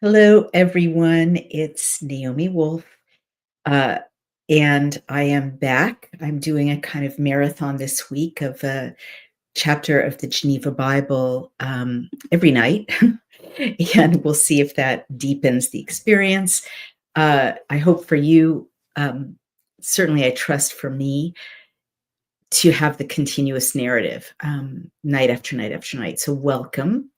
Hello, everyone. It's Naomi Wolf, uh, and I am back. I'm doing a kind of marathon this week of a chapter of the Geneva Bible every night, and we'll see if that deepens the experience. I hope for you, certainly, I trust for me to have the continuous narrative night after night after night. So, welcome.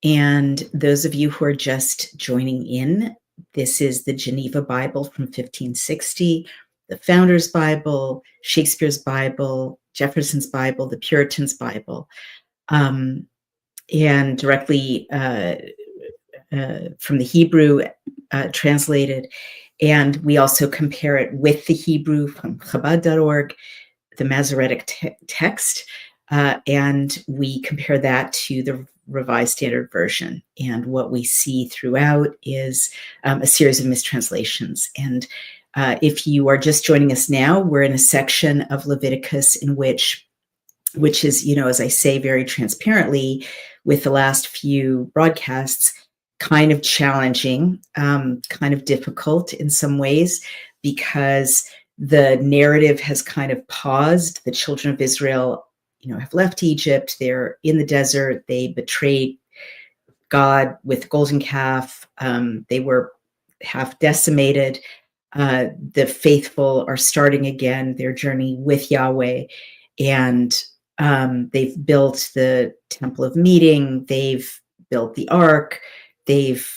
And those of you who are just joining in, this is the Geneva Bible from 1560, the Founders Bible, Shakespeare's Bible, Jefferson's Bible, the Puritans' Bible, um, and directly from the Hebrew translated. And we also compare it with the Hebrew from Chabad.org, the Masoretic text, and we compare that to the Revised Standard Version. And what we see throughout is a series of mistranslations. And if you are just joining us now, we're in a section of Leviticus in which is, as I say very transparently with the last few broadcasts, kind of challenging, kind of difficult in some ways, because the narrative has kind of paused. The children of Israel, have left Egypt. They're in the desert. They betrayed God with golden calf. They were half decimated. The faithful are starting again their journey with Yahweh, and they've built the temple of meeting. They've built the ark. They've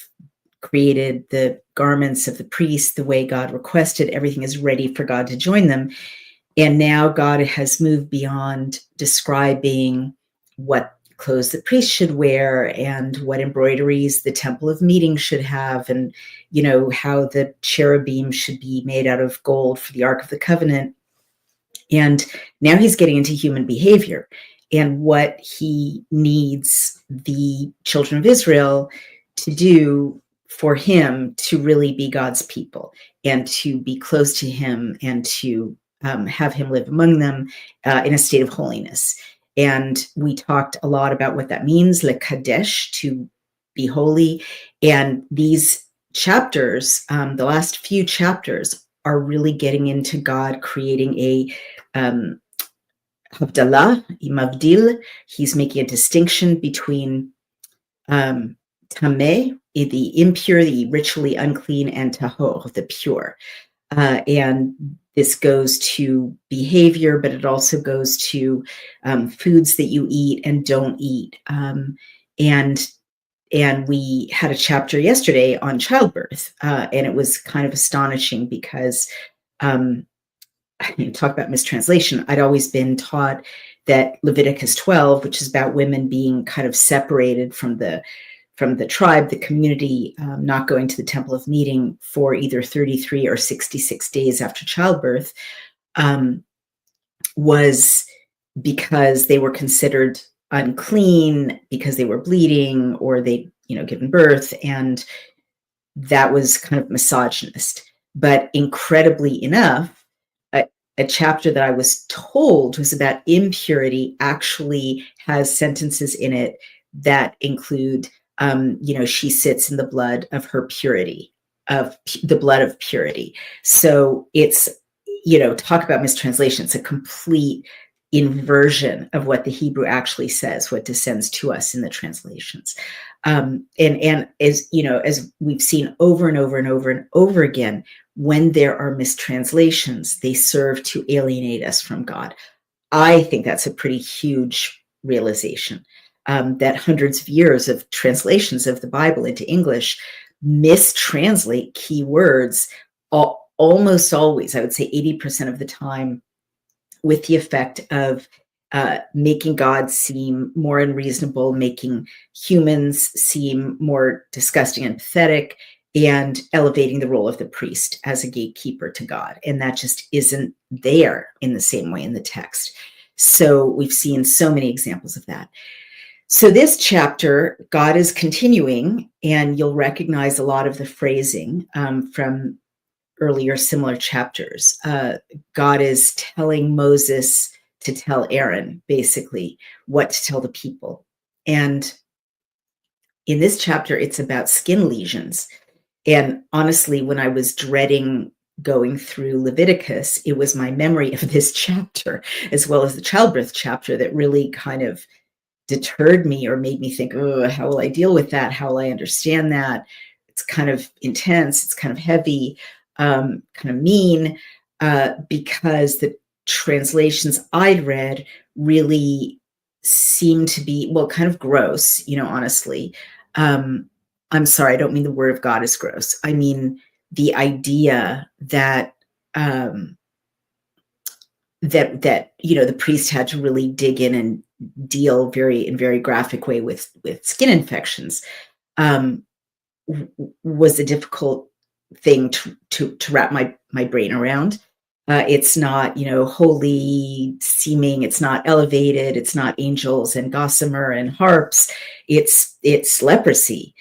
created the garments of the priests the way God requested. Everything is ready for God to join them. And now God has moved beyond describing what clothes the priest should wear and what embroideries the temple of meeting should have, and how the cherubim should be made out of gold for the Ark of the Covenant. And now he's getting into human behavior and what he needs the children of Israel to do for him to really be God's people and to be close to him and to have him live among them in a state of holiness. And we talked a lot about what that means, le kadesh, to be holy. And these chapters, the last few chapters, are really getting into God creating a Havdalah, Mavdil. He's making a distinction between Tameh, the impure, the ritually unclean, and Tahor, the pure. And this goes to behavior, but it also goes to foods that you eat and don't eat. And we had a chapter yesterday on childbirth, and it was kind of astonishing because talk about mistranslation. I'd always been taught that Leviticus 12, which is about women being kind of separated from the tribe, the community, not going to the temple of meeting for either 33 or 66 days after childbirth, was because they were considered unclean because they were bleeding or they, given birth. And that was kind of misogynist. But incredibly enough, a chapter that I was told was about impurity actually has sentences in it that include, she sits in the blood of her purity, of the blood of purity. So it's, talk about mistranslation. It's a complete inversion of what the Hebrew actually says, what descends to us in the translations. And as we've seen over and over and over and over again, when there are mistranslations, they serve to alienate us from God. I think that's a pretty huge realization, that hundreds of years of translations of the Bible into English mistranslate key words almost always, I would say 80% of the time, with the effect of making God seem more unreasonable, making humans seem more disgusting and pathetic, and elevating the role of the priest as a gatekeeper to God. And that just isn't there in the same way in the text. So we've seen so many examples of that. So this chapter, God is continuing, and you'll recognize a lot of the phrasing from earlier similar chapters. God is telling Moses to tell Aaron, basically, what to tell the people. And in this chapter, it's about skin lesions. And honestly, when I was dreading going through Leviticus, it was my memory of this chapter, as well as the childbirth chapter, that really kind of deterred me or made me think, oh, how will I deal with that? How will I understand that? It's kind of intense. It's kind of heavy, kind of mean, because the translations I'd read really seemed to be, well, kind of gross, honestly. Um, I'm sorry, I don't mean the word of God is gross. I mean the idea that um, the priest had to really dig in and deal in very graphic way with skin infections, um, was a difficult thing to wrap my brain around. It's not, holy seeming. It's not elevated. It's not angels and gossamer and harps. It's leprosy,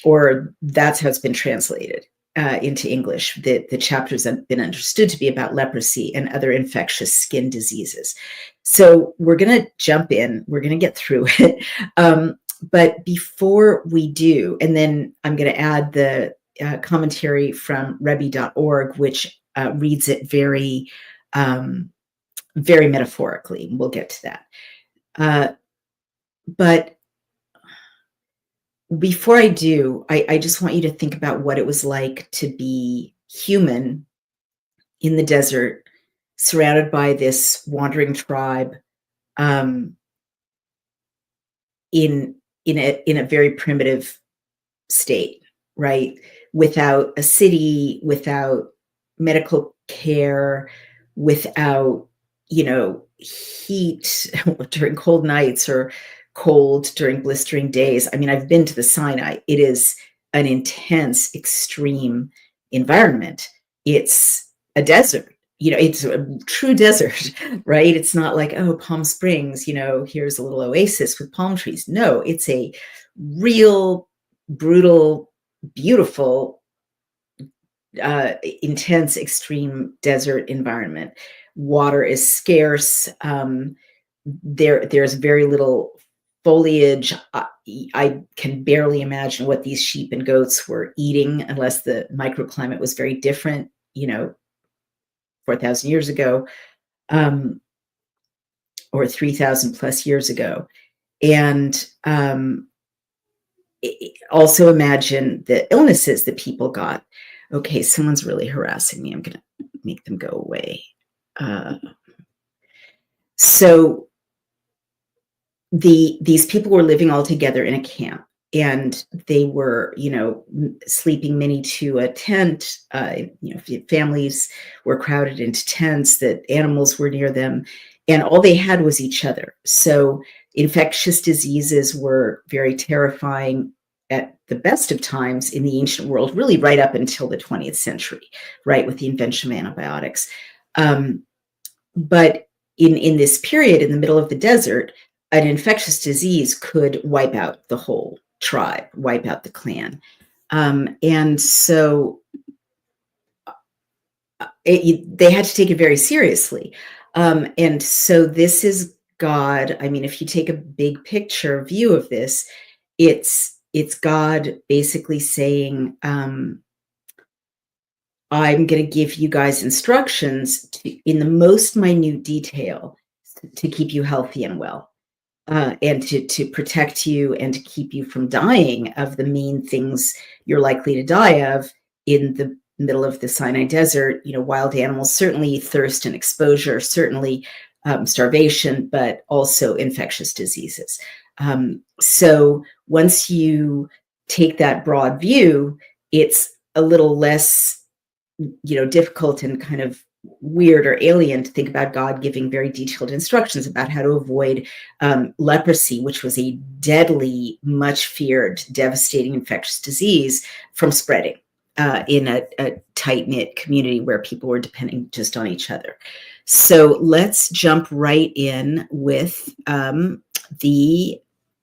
or that's how it's been translated into English. The chapters have been understood to be about leprosy and other infectious skin diseases. So we're going to jump in. We're going to get through it. But before we do, and then I'm going to add the commentary from Rebbe.org, which reads it very, very metaphorically. We'll get to that. But before I do, I just want you to think about what it was like to be human in the desert, surrounded by this wandering tribe, in a very primitive state, right? Without a city, without medical care, without, heat during cold nights or cold during blistering days. I mean, I've been to the Sinai. It is an intense, extreme environment. It's a desert. It's a true desert, right? It's not like, oh, Palm Springs, here's a little oasis with palm trees. No, it's a real, brutal, beautiful, intense, extreme desert environment. Water is scarce. There's very little foliage. I can barely imagine what these sheep and goats were eating unless the microclimate was very different, 4,000 years ago, or 3,000 plus years ago. And also imagine the illnesses that people got. Okay, someone's really harassing me. I'm going to make them go away. So these people were living all together in a camp, and they were, sleeping many to a tent. Families were crowded into tents, that animals were near them, and all they had was each other. So infectious diseases were very terrifying at the best of times in the ancient world, really right up until the 20th century, right, with the invention of antibiotics. But in this period, in the middle of the desert, an infectious disease could wipe out the whole tribe, wipe out the clan. And so they had to take it very seriously. And so this is God. I mean, if you take a big picture view of this, it's God basically saying, I'm going to give you guys instructions in the most minute detail to keep you healthy and well, and to protect you and to keep you from dying of the main things you're likely to die of in the middle of the Sinai desert. Wild animals, certainly thirst and exposure, certainly starvation, but also infectious diseases. So once you take that broad view, it's a little less, difficult and kind of weird or alien to think about God giving very detailed instructions about how to avoid leprosy, which was a deadly, much feared, devastating infectious disease, from spreading in a tight-knit community where people were depending just on each other. So let's jump right in with the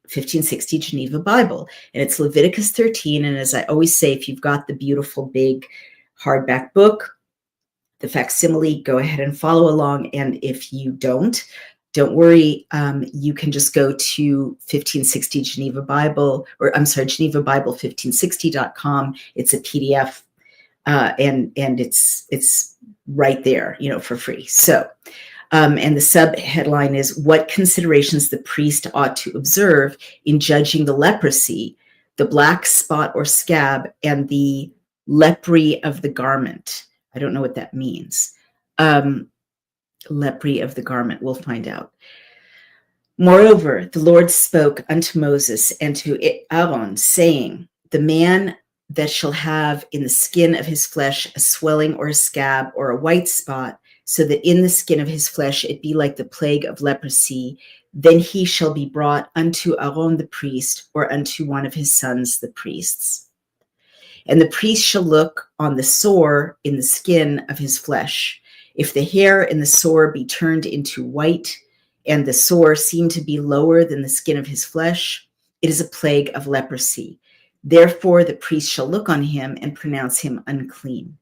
1560 Geneva Bible, and it's Leviticus 13. And as I always say, if you've got the beautiful big hardback book, the facsimile, go ahead and follow along. And if you don't, Don't worry, you can just go to 1560 Geneva Bible, or I'm sorry, Geneva Bible 1560.com. It's a PDF, and it's right there, for free. So, and the subheadline is what considerations the priest ought to observe in judging the leprosy, the black spot or scab, and the leprosy of the garment. I don't know what that means. Leprosy of the garment, we'll find out. Moreover, the Lord spoke unto Moses and to Aaron, saying, the man that shall have in the skin of his flesh a swelling or a scab or a white spot, so that in the skin of his flesh it be like the plague of leprosy, then he shall be brought unto Aaron the priest, or unto one of his sons the priests. And the priest shall look on the sore in the skin of his flesh. If the hair in the sore be turned into white, and the sore seem to be lower than the skin of his flesh, it is a plague of leprosy. Therefore the priest shall look on him and pronounce him unclean.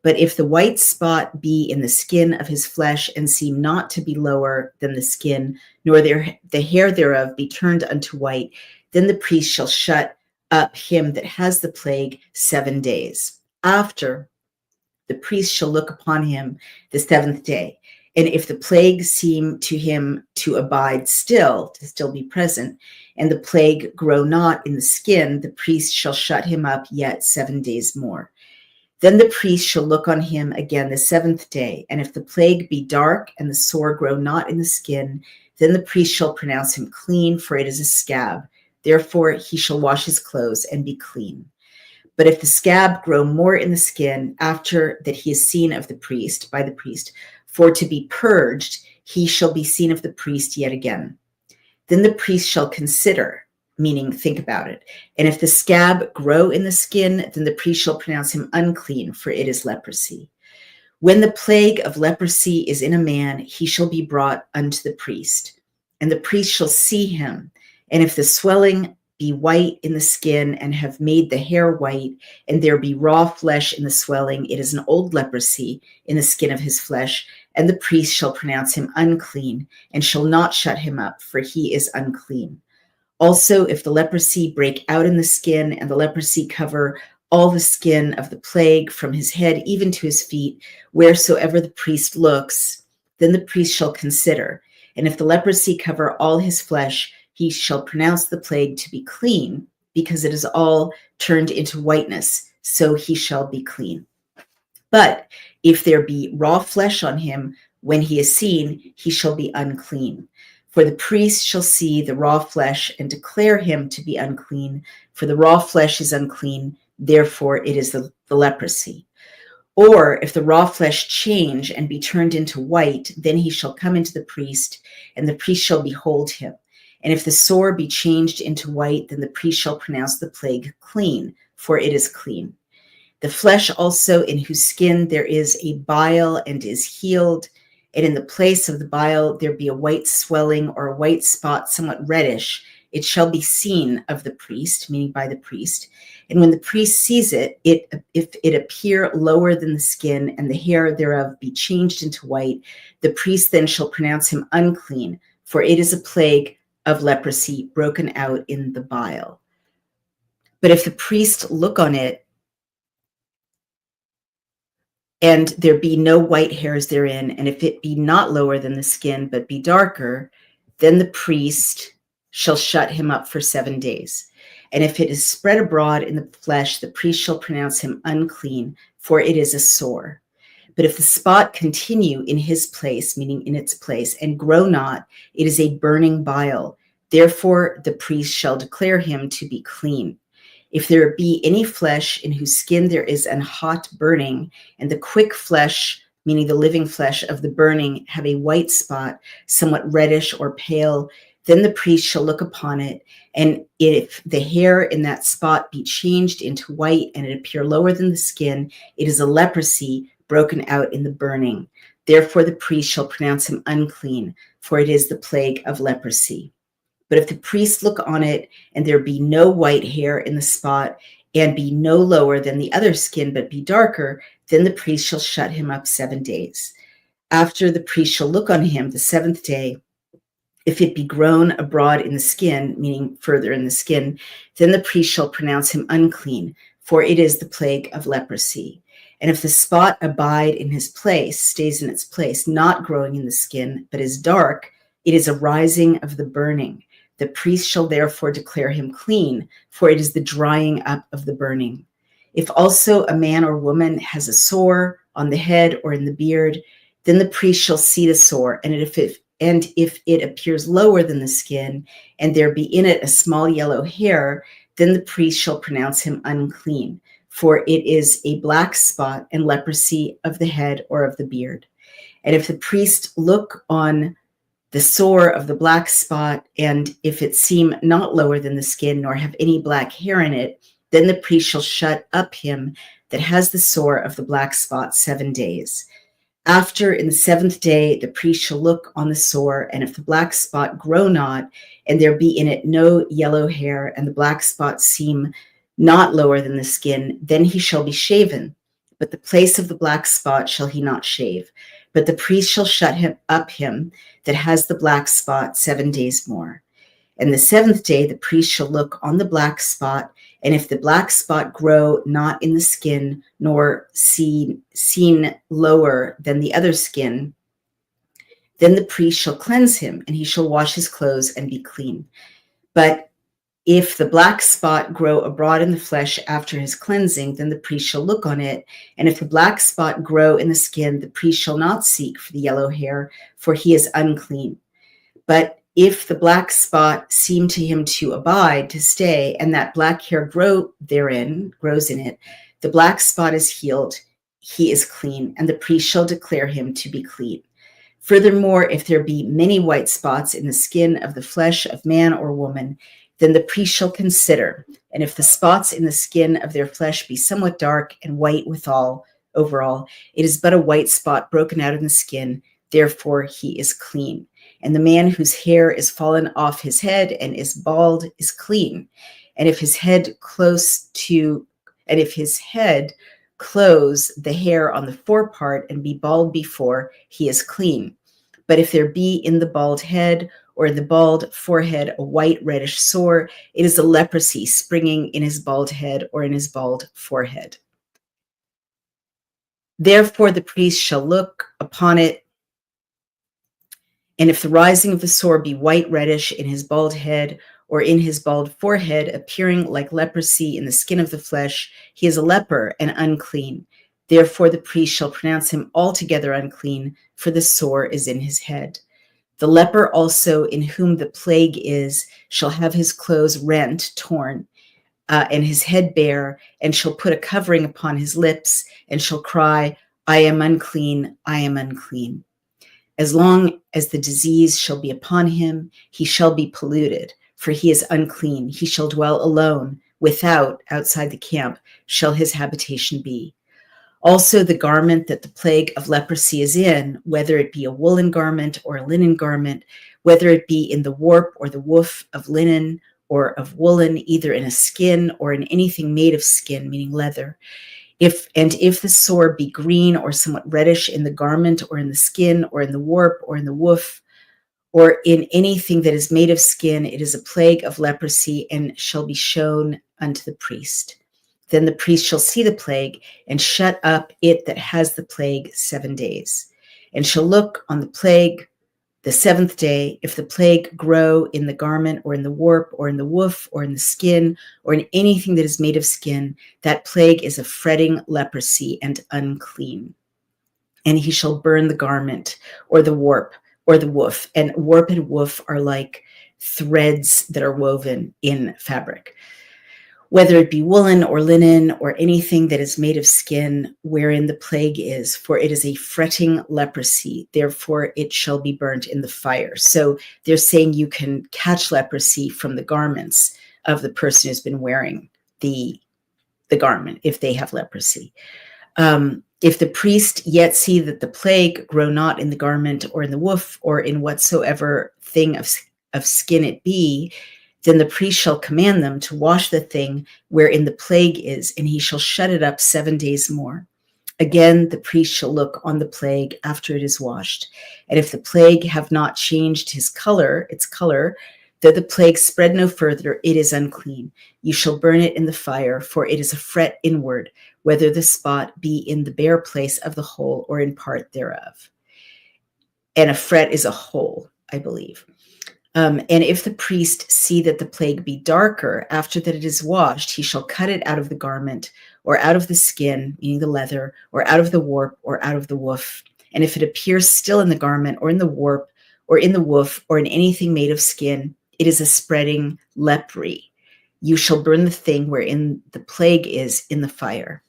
But if the white spot be in the skin of his flesh, and seem not to be lower than the skin, nor the hair thereof be turned unto white, then the priest shall shut up him that has the plague 7 days. After, the priest shall look upon him the 7th day. And if the plague seem to him to abide still, to still be present, and the plague grow not in the skin, the priest shall shut him up yet 7 days more. Then the priest shall look on him again the 7th day. And if the plague be dark and the sore grow not in the skin, then the priest shall pronounce him clean, for it is a scab. Therefore he shall wash his clothes and be clean. But if the scab grow more in the skin after that he is seen of the priest, by the priest, for to be purged, he shall be seen of the priest yet again. Then the priest shall consider, meaning think about it. And if the scab grow in the skin, then the priest shall pronounce him unclean, for it is leprosy. When the plague of leprosy is in a man, he shall be brought unto the priest, and the priest shall see him. And if the swelling be white in the skin, and have made the hair white, and there be raw flesh in the swelling, it is an old leprosy in the skin of his flesh, and the priest shall pronounce him unclean, and shall not shut him up, for he is unclean. Also, if the leprosy break out in the skin, and the leprosy cover all the skin of the plague from his head even to his feet, wheresoever the priest looks, then the priest shall consider. And if the leprosy cover all his flesh, he shall pronounce the plague to be clean, because it is all turned into whiteness, so he shall be clean. But if there be raw flesh on him, when he is seen, he shall be unclean. For the priest shall see the raw flesh and declare him to be unclean, for the raw flesh is unclean, therefore it is the leprosy. Or if the raw flesh change and be turned into white, then he shall come into the priest, and the priest shall behold him. And if the sore be changed into white, then the priest shall pronounce the plague clean, for it is clean. The flesh also in whose skin there is a bile and is healed, and in the place of the bile there be a white swelling or a white spot somewhat reddish, it shall be seen of the priest, meaning by the priest. And when the priest sees it, if it appear lower than the skin, and the hair thereof be changed into white, the priest then shall pronounce him unclean, for it is a plague of leprosy broken out in the bile. But if the priest look on it, and there be no white hairs therein, and if it be not lower than the skin, but be darker, then the priest shall shut him up for 7 days. And if it is spread abroad in the flesh, the priest shall pronounce him unclean, for it is a sore. But if the spot continue in his place, meaning in its place, and grow not, it is a burning bile. Therefore the priest shall declare him to be clean. If there be any flesh in whose skin there is an hot burning, and the quick flesh, meaning the living flesh of the burning, have a white spot, somewhat reddish or pale, then the priest shall look upon it, and if the hair in that spot be changed into white, and it appear lower than the skin, it is a leprosy broken out in the burning. Therefore the priest shall pronounce him unclean, for it is the plague of leprosy. But if the priest look on it, and there be no white hair in the spot, and be no lower than the other skin, but be darker, then the priest shall shut him up 7 days. After the priest shall look on him the 7th day, If it be grown abroad in the skin, meaning further in the skin, then the priest shall pronounce him unclean, for it is the plague of leprosy. And if the spot abide in his place, stays in its place, not growing in the skin, but is dark, it is a rising of the burning. The priest shall therefore declare him clean, for it is the drying up of the burning. If also a man or woman has a sore on the head or in the beard, then the priest shall see the sore, and if it appears lower than the skin, and there be in it a small yellow hair, then the priest shall pronounce him unclean, for it is a black spot and leprosy of the head or of the beard. And if the priest look on the sore of the black spot, and if it seem not lower than the skin, nor have any black hair in it, then the priest shall shut up him that has the sore of the black spot 7 days. After, in the 7th day, the priest shall look on the sore, and if the black spot grow not, and there be in it no yellow hair, and the black spot seem not lower than the skin, then he shall be shaven. But the place of the black spot shall he not shave. But the priest shall shut him that has the black spot 7 days more. And the 7th day, the priest shall look on the black spot, and if the black spot grow not in the skin, nor seen lower than the other skin, then the priest shall cleanse him, and he shall wash his clothes and be clean. But if the black spot grow abroad in the flesh after his cleansing, then the priest shall look on it. And if the black spot grow in the skin, the priest shall not seek for the yellow hair, for he is unclean. But if the black spot seem to him to abide, to stay, and that black hair grows in it, the black spot is healed, he is clean, and the priest shall declare him to be clean. Furthermore, if there be many white spots in the skin of the flesh of man or woman, then the priest shall consider, and if the spots in the skin of their flesh be somewhat dark and white overall, it is but a white spot broken out in the skin, therefore he is clean. And the man whose hair is fallen off his head and is bald is clean. And if his head close the hair on the forepart and be bald before, he is clean. But if there be in the bald head or in the bald forehead a white reddish sore, it is a leprosy springing in his bald head or in his bald forehead. Therefore the priest shall look upon it, and if the rising of the sore be white reddish in his bald head or in his bald forehead, appearing like leprosy in the skin of the flesh, he is a leper and unclean. Therefore the priest shall pronounce him altogether unclean, for the sore is in his head. The leper also in whom the plague is shall have his clothes rent, torn, and his head bare, and shall put a covering upon his lips, and shall cry, I am unclean, I am unclean. As long as the disease shall be upon him, he shall be polluted, for he is unclean. He shall dwell alone, outside the camp, shall his habitation be. Also the garment that the plague of leprosy is in, whether it be a woolen garment or a linen garment, whether it be in the warp or the woof of linen or of woolen, either in a skin or in anything made of skin, meaning leather, if the sore be green or somewhat reddish in the garment or in the skin or in the warp or in the woof or in anything that is made of skin, it is a plague of leprosy and shall be shown unto the priest. Then the priest shall see the plague and shut up it that has the plague 7 days, and shall look on the plague the 7th day. If the plague grow in the garment or in the warp or in the woof or in the skin or in anything that is made of skin, that plague is a fretting leprosy and unclean. And he shall burn the garment or the warp or the woof. And warp and woof are like threads that are woven in fabric, whether it be woolen or linen or anything that is made of skin wherein the plague is, for it is a fretting leprosy, therefore it shall be burnt in the fire. So they're saying you can catch leprosy from the garments of the person who's been wearing the garment if they have leprosy. If the priest yet see that the plague grow not in the garment or in the woof or in whatsoever thing of skin it be, then the priest shall command them to wash the thing wherein the plague is, and he shall shut it up 7 days more. Again, the priest shall look on the plague after it is washed. And if the plague have not changed its color, though the plague spread no further, it is unclean. You shall burn it in the fire, for it is a fret inward, whether the spot be in the bare place of the hole or in part thereof. And a fret is a hole, I believe. And if the priest see that the plague be darker after that it is washed, he shall cut it out of the garment, or out of the skin, meaning the leather, or out of the warp, or out of the woof. And if it appears still in the garment, or in the warp, or in the woof, or in anything made of skin, it is a spreading leprosy. You shall burn the thing wherein the plague is in the fire.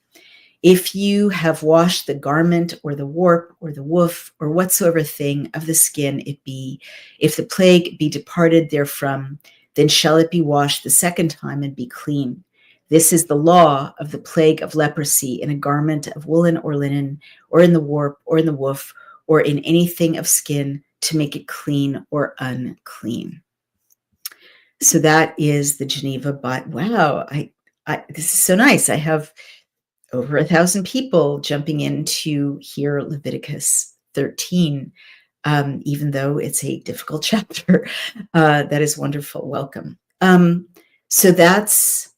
If you have washed the garment or the warp or the woof or whatsoever thing of the skin it be, if the plague be departed therefrom, then shall it be washed the second time and be clean. This is the law of the plague of leprosy in a garment of woolen or linen, or in the warp or in the woof, or in anything of skin, to make it clean or unclean. So that is the Geneva. But wow, this is so nice. I have over 1,000 people jumping in to hear Leviticus 13, even though it's a difficult chapter. That is wonderful. Welcome. So that's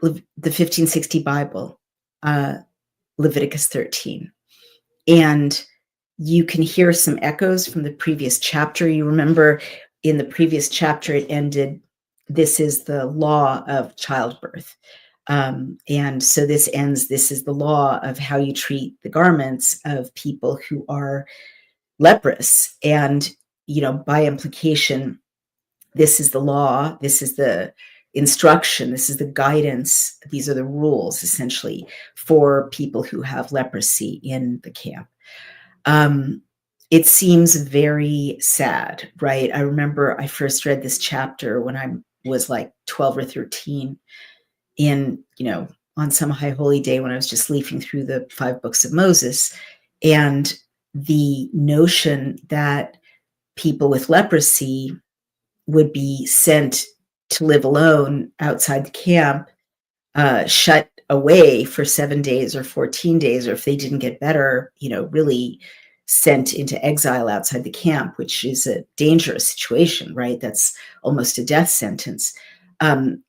the 1560 Bible, Leviticus 13. And you can hear some echoes from the previous chapter. You remember in the previous chapter, it ended, this is the law of childbirth. And so this ends, this is the law of how you treat the garments of people who are leprous. And, by implication, this is the law, this is the instruction, this is the guidance, these are the rules, essentially, for people who have leprosy in the camp. It seems very sad, right? I remember I first read this chapter when I was like 12 or 13, on some high holy day when I was just leafing through the 5 books of Moses, and the notion that people with leprosy would be sent to live alone outside the camp, shut away for 7 days or 14 days, or if they didn't get better, really sent into exile outside the camp, which is a dangerous situation, right? That's almost a death sentence.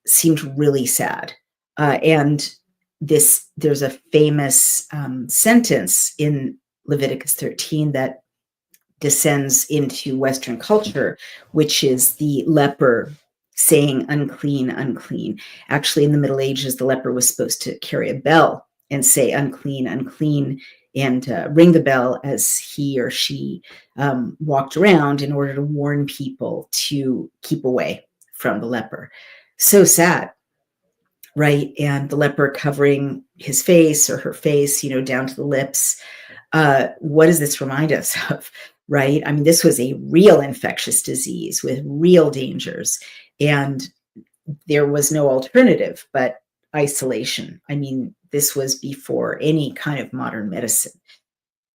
Seemed really sad. And there's a famous sentence in Leviticus 13 that descends into Western culture, which is the leper saying, unclean, unclean. Actually, in the Middle Ages, the leper was supposed to carry a bell and say, unclean, unclean, and ring the bell as he or she walked around in order to warn people to keep away from the leper. So sad, right? And the leper covering his face or her face, down to the lips. What does this remind us of, right? I mean, this was a real infectious disease with real dangers, and there was no alternative but isolation. I mean, this was before any kind of modern medicine.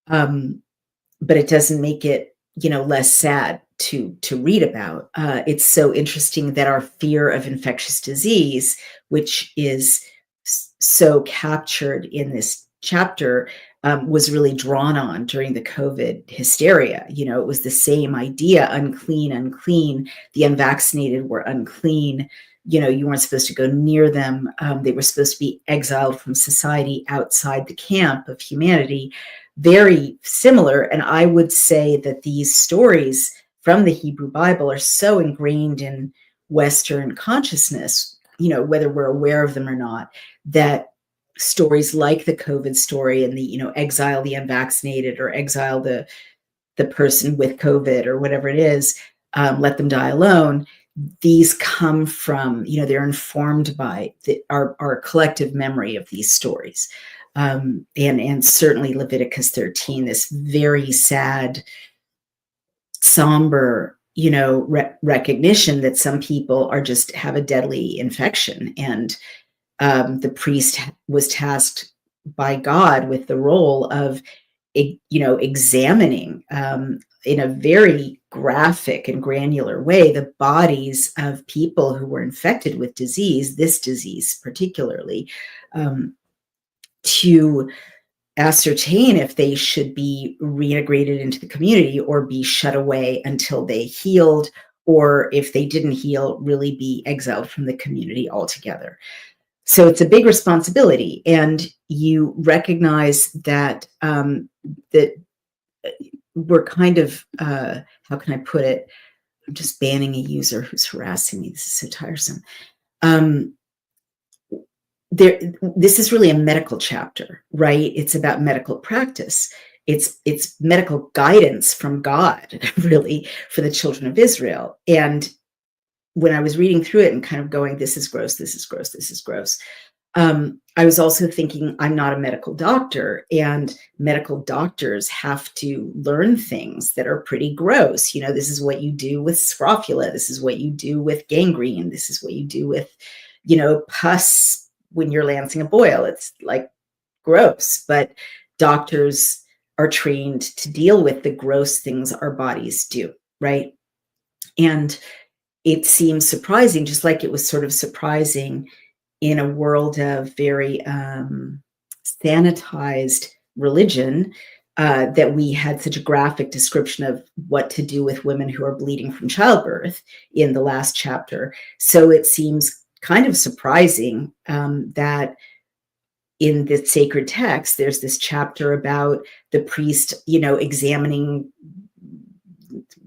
But it doesn't make it, less sad to read about. It's so interesting that our fear of infectious disease, which is so captured in this chapter, was really drawn on during the COVID hysteria. It was the same idea, unclean, unclean. The unvaccinated were unclean. You weren't supposed to go near them. They were supposed to be exiled from society outside the camp of humanity. Very similar. And I would say that these stories from the Hebrew Bible are so ingrained in Western consciousness, whether we're aware of them or not, that stories like the COVID story and the, exile the unvaccinated or exile the person with COVID or whatever it is, let them die alone. These come from, they're informed by our collective memory of these stories. And certainly Leviticus 13, this very sad, somber, recognition that some people have a deadly infection. And the priest was tasked by God with the role of, examining in a very graphic and granular way the bodies of people who were infected with disease, this disease particularly, to ascertain if they should be reintegrated into the community or be shut away until they healed, or if they didn't heal, really be exiled from the community altogether. So it's a big responsibility, and you recognize that that we're kind of how can I put it? I'm just banning a user who's harassing me. This is so tiresome. Um, this is really a medical chapter, right? It's about medical practice. It's medical guidance from God, really, for the children of Israel. And when I was reading through it and kind of going, this is gross, this is gross, this is gross, I was also thinking, I'm not a medical doctor, and medical doctors have to learn things that are pretty gross. You know, this is what you do with scrofula. This is what you do with gangrene. This is what you do with, you know, pus when you're lancing a boil. It's like gross, but doctors are trained to deal with the gross things our bodies do, right? And it seems surprising, just like it was sort of surprising in a world of very sanitized religion, that we had such a graphic description of what to do with women who are bleeding from childbirth in the last chapter. So it seems kind of surprising that in the sacred text, there's this chapter about the priest, you know, examining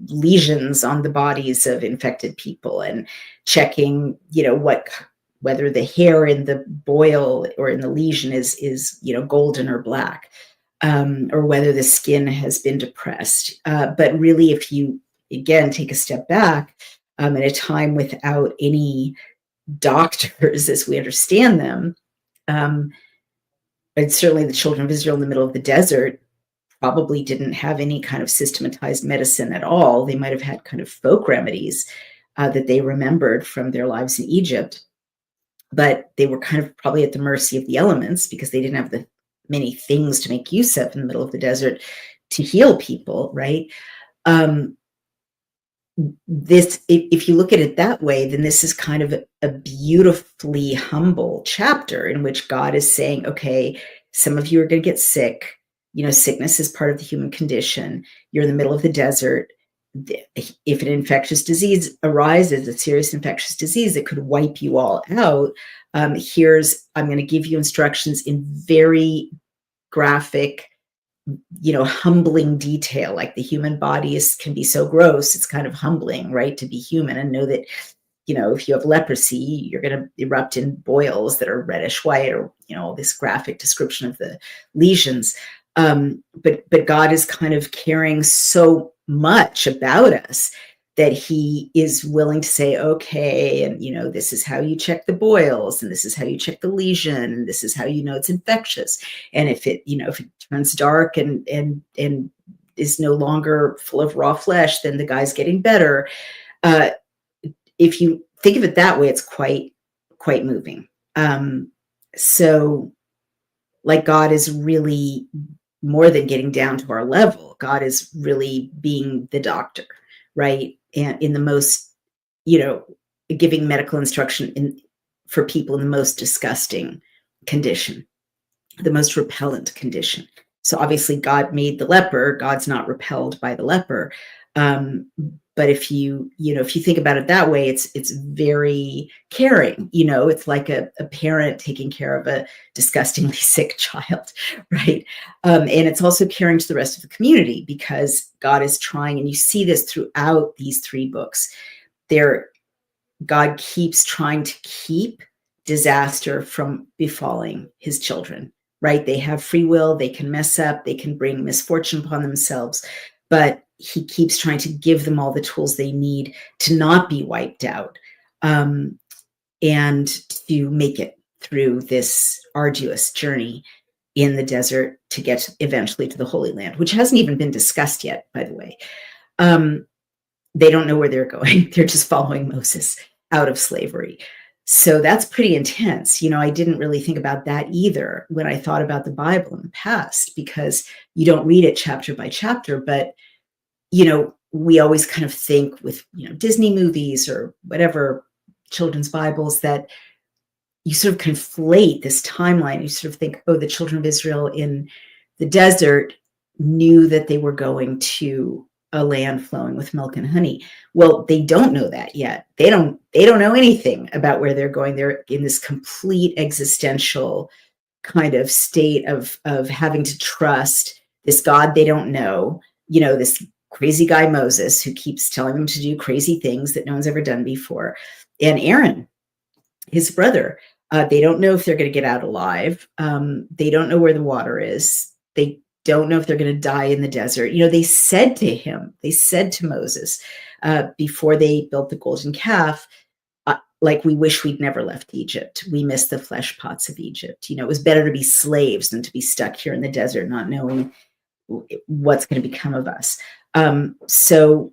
lesions on the bodies of infected people and checking, you know, whether the hair in the boil or in the lesion is you know, golden or black, or whether the skin has been depressed. But really, if you again take a step back, at a time without any doctors as we understand them, and certainly the children of Israel in the middle of the desert probably didn't have any kind of systematized medicine at all. They might have had kind of folk remedies that they remembered from their lives in Egypt, but they were kind of probably at the mercy of the elements because they didn't have the many things to make use of in the middle of the desert to heal people, right? Um, if you look at it that way, then this is kind of a beautifully humble chapter in which God is saying, okay, some of you are going to get sick. You know, sickness is part of the human condition. You're in the middle of the desert. If an infectious disease arises, a serious infectious disease that could wipe you all out, I'm going to give you instructions in very graphic, you know, humbling detail. Like the human body can be so gross, it's kind of humbling, right, to be human and know that, you know, if you have leprosy, you're going to erupt in boils that are reddish white, or, you know, this graphic description of the lesions. But God is kind of caring so much about us that he is willing to say, okay, and, you know, this is how you check the boils, and this is how you check the lesion, and this is how you know it's infectious. And if it, you know, if it turns dark and is no longer full of raw flesh, then the guy's getting better. If you think of it that way, it's quite moving. So like God is really more than getting down to our level. God is really being the doctor, right? And in the most, you know, giving medical instruction for people in the most disgusting condition, the most repellent condition. So obviously God made the leper. God's not repelled by the leper. But if you think about it that way, it's very caring. You know, it's like a parent taking care of a disgustingly sick child, right? And it's also caring to the rest of the community, because God is trying, and you see this throughout these three books. God keeps trying to keep disaster from befalling his children, right? They have free will, they can mess up, they can bring misfortune upon themselves, but he keeps trying to give them all the tools they need to not be wiped out, and to make it through this arduous journey in the desert to get eventually to the Holy Land, which hasn't even been discussed yet, by the way. They don't know where they're going. They're just following Moses out of slavery. So that's pretty intense. You know, I didn't really think about that either when I thought about the Bible in the past, because you don't read it chapter by chapter, but, you know, we always kind of think with, you know, Disney movies or whatever, children's Bibles, that you sort of conflate this timeline. You sort of think, oh, the children of Israel in the desert knew that they were going to a land flowing with milk and honey. Well, they don't know that yet. They don't know anything about where they're going. They're in this complete existential kind of state of having to trust this God they don't know, this crazy guy Moses, who keeps telling them to do crazy things that no one's ever done before. And Aaron, his brother, they don't know if they're going to get out alive. They don't know where the water is. They don't know if they're going to die in the desert. They said to Moses, before they built the golden calf, like, we wish we'd never left Egypt. We miss the flesh pots of Egypt. It was better to be slaves than to be stuck here in the desert, not knowing what's going to become of us. So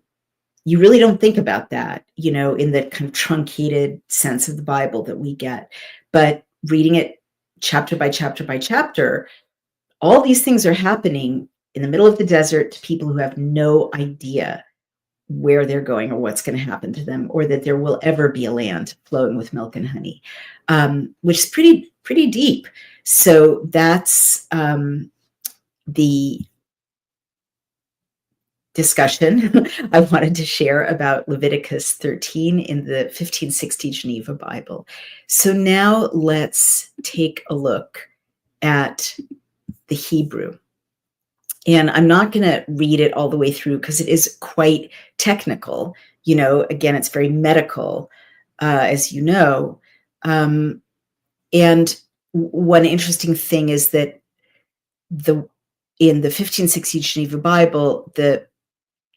you really don't think about that, in the kind of truncated sense of the Bible that we get. But reading it chapter by chapter by chapter, all these things are happening in the middle of the desert to people who have no idea where they're going or what's going to happen to them, or that there will ever be a land flowing with milk and honey, which is pretty deep. So that's the discussion I wanted to share about Leviticus 13 in the 1560 Geneva Bible. So now let's take a look at the Hebrew. And I'm not going to read it all the way through because it is quite technical. Again, it's very medical, as you know. And one interesting thing is that in the 1560 Geneva Bible, the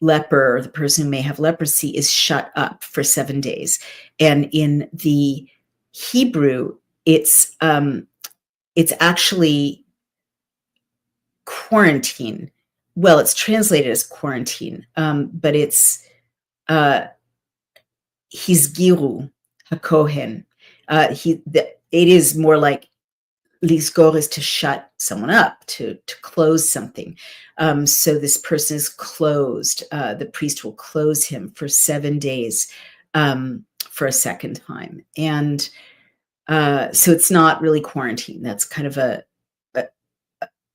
leper, or the person who may have leprosy, is shut up for 7 days. And in the Hebrew, it's actually quarantine. Well, it's translated as quarantine, but it's Hizgiru HaKohen. It is more like Lisgor is to shut someone up, to close something. So this person is closed. The priest will close him for 7 days for a second time. And so it's not really quarantine. That's kind of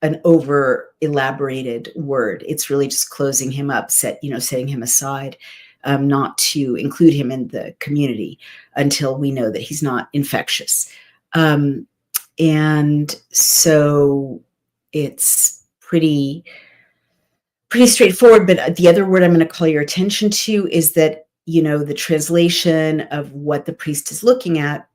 an over elaborated word. It's really just closing him up, setting him aside, not to include him in the community until we know that he's not infectious. And so it's pretty straightforward. But the other word I'm going to call your attention to is that, the translation of what the priest is looking at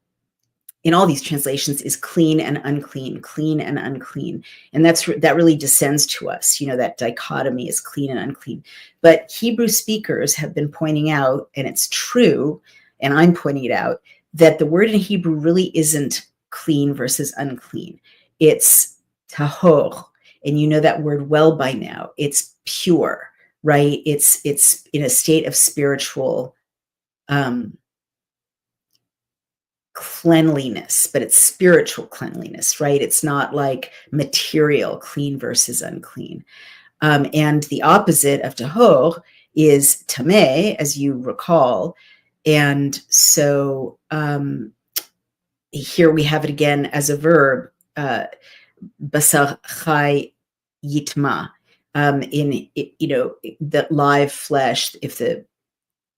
in all these translations is clean and unclean, clean and unclean. And that really descends to us, that dichotomy is clean and unclean. But Hebrew speakers have been pointing out, and it's true, and I'm pointing it out, that the word in Hebrew really isn't clean versus unclean. It's tahor. And you know that word well by now. It's pure, right? It's in a state of spiritual cleanliness, but it's spiritual cleanliness, right? It's not like material clean versus unclean. And the opposite of tahor is tameh, as you recall. And so here we have it again as a verb, basar chai yitma. The live flesh,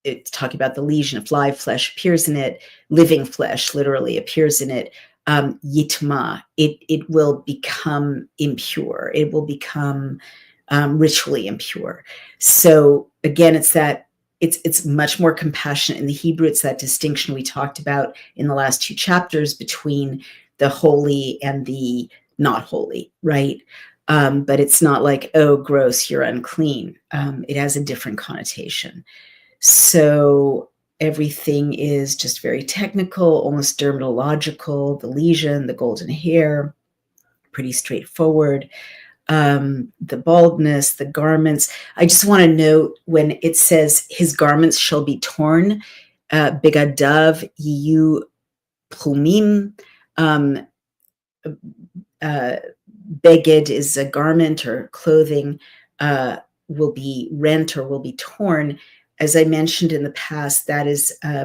it's talking about the lesion, if live flesh appears in it, living flesh literally appears in it, yitma, it will become impure. It will become ritually impure. So again, it's much more compassionate in the Hebrew. It's that distinction we talked about in the last 2 chapters between the holy and the not holy, right? But it's not like, oh, gross, you're unclean. It has a different connotation. So everything is just very technical, almost dermatological, the lesion, the golden hair, pretty straightforward. The baldness, the garments. I just want to note when it says his garments shall be torn, begadav yiyu plumim. Beged is a garment or clothing, will be rent or will be torn. As I mentioned in the past, that is, I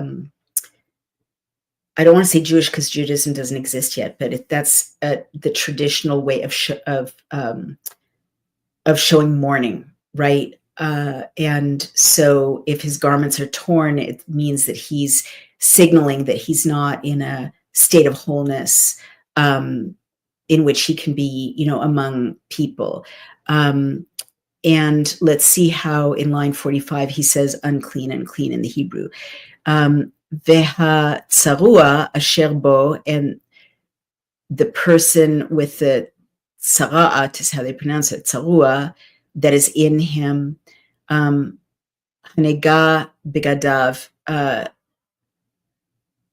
don't want to say Jewish because Judaism doesn't exist yet, but that's the traditional way of showing mourning, right? And so if his garments are torn, it means that he's signaling that he's not in a state of wholeness, in which he can be, among people. And let's see how in line 45 he says unclean, unclean in the Hebrew. Veha tsarua asher bo, and the person with the tsara'at is how they pronounce it, tsarua, that is in him, hanega begadav,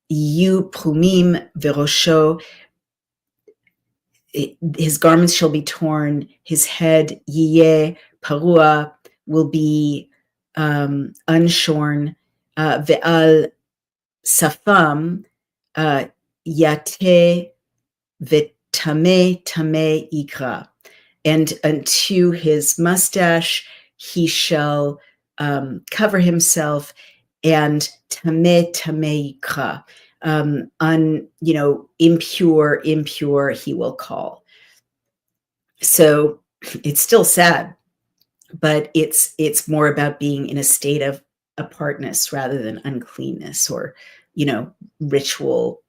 yu prumim verosho, his garments shall be torn, his head, yiyeh parua, will be unshorn, ve'al safam, yate ve'tameh tameh ikra, and unto his mustache he shall cover himself, and tameh tameh ikra, impure he will call. So it's still sad, but it's more about being in a state of apartness rather than uncleanness or, ritual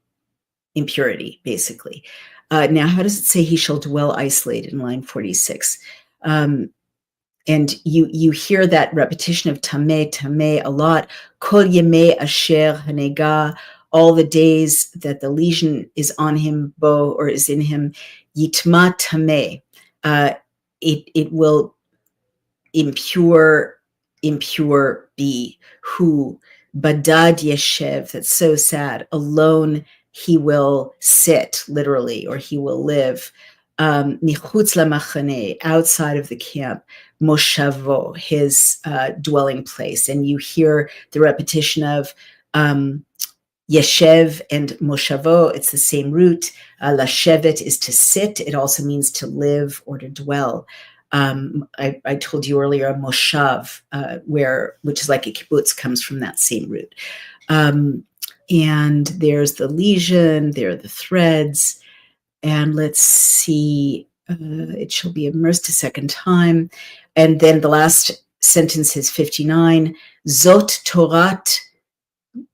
impurity, basically. Now, how does it say he shall dwell isolated in line 46? And you hear that repetition of tameh, tameh a lot. Kol yemei asher hanega, all the days that the lesion is on him, bo, or is in him, yitma tameh. It will impure be. Who badad yeshev, that's so sad, alone he will sit, literally, or he will live. Michutz lamachane, outside of the camp. Moshavo, his dwelling place. And you hear the repetition of yeshev and moshavo, it's the same root. Lashevet is to sit. It also means to live or to dwell. I told you earlier, moshav, which is like a kibbutz, comes from that same root. And there's the lesion, there are the threads, and let's see, it shall be immersed a second time. And then the last sentence is 59, Zot Torat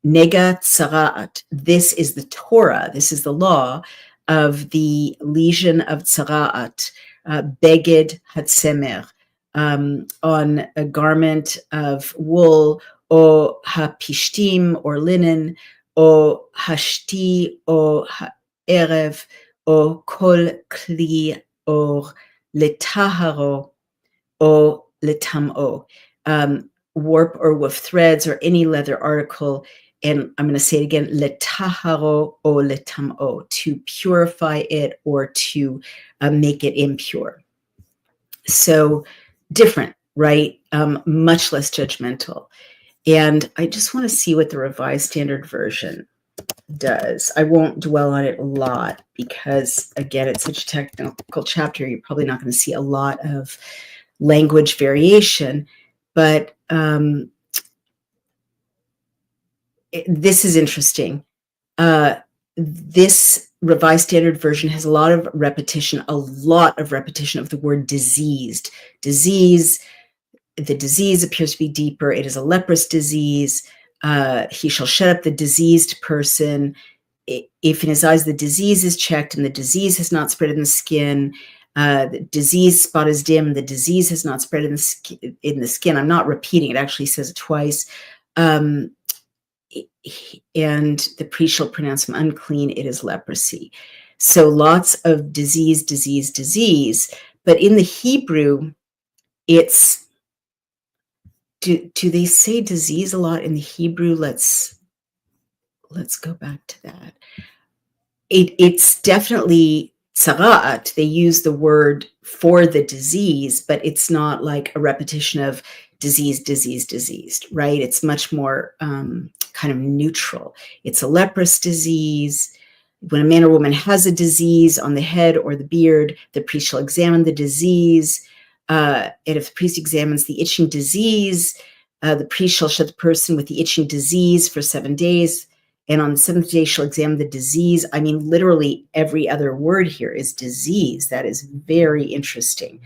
Nega Tzara'at. This is the Torah, this is the law of the lesion of Tzara'at, Beged Hatsemer, on a garment of wool, or hapishtim, or linen, or hashti, or ha'erev, or kol kli, or letaharo, or letam'o, warp or woof threads, or any leather article. And I'm going to say it again, letaharo o letam'o, to purify it or to make it impure. So different, right? Much less judgmental. And I just want to see what the Revised Standard Version does. I won't dwell on it a lot because, again, it's such a technical chapter. You're probably not going to see a lot of language variation, but this is interesting. This Revised Standard Version has a lot of repetition of the word diseased. Disease, the disease appears to be deeper. It is a leprous disease. He shall shut up the diseased person. If in his eyes the disease is checked and the disease has not spread in the skin, the disease spot is dim, the disease has not spread in the skin. I'm not repeating, it actually says it twice. And the priest shall pronounce him unclean, it is leprosy. So lots of disease. But in the Hebrew, it's, do they say disease a lot in the Hebrew? Let's go back to that. It's definitely tzara'at. They use the word for the disease, but it's not like a repetition of diseased, right? It's much more kind of neutral. It's a leprous disease. When a man or woman has a disease on the head or the beard, the priest shall examine the disease. And if the priest examines the itching disease, the priest shall shut the person with the itching disease for 7 days. And on the 7th day shall examine the disease. I mean, literally every other word here is disease. That is very interesting.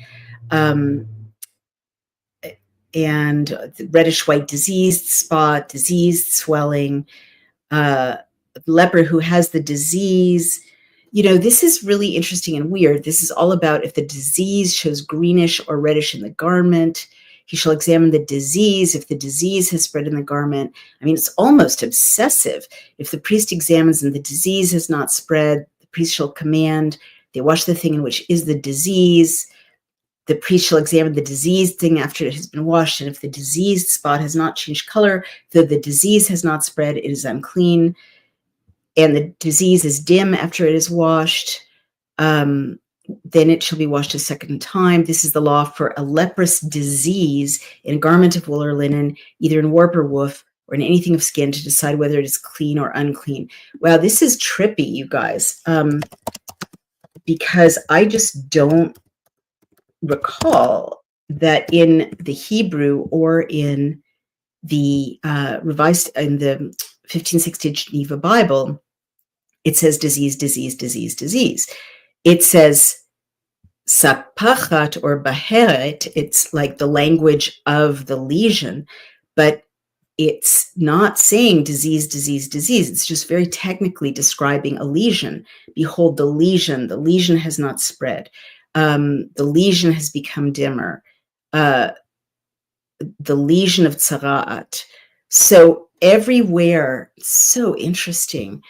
and reddish-white diseased spot, diseased swelling, leper who has the disease. This is really interesting and weird. This is all about if the disease shows greenish or reddish in the garment, he shall examine the disease. If the disease has spread in the garment, it's almost obsessive. If the priest examines and the disease has not spread, the priest shall command, they wash the thing in which is the disease. The priest shall examine the diseased thing after it has been washed, and if the diseased spot has not changed color, though the disease has not spread, it is unclean. And the disease is dim after it is washed, then it shall be washed a second time. This is the law for a leprous disease in a garment of wool or linen, either in warp or woof, or in anything of skin, to decide whether it is clean or unclean. Wow, this is trippy, you guys, because I just don't recall that in the Hebrew or in the revised, in the 1560 Geneva Bible, it says disease, disease, disease, disease. It says sapachat or baheret. It's like the language of the lesion, but it's not saying disease, disease, disease. It's just very technically describing a lesion. Behold, the lesion has not spread. The lesion has become dimmer. The lesion of tzara'at. So everywhere, so interesting.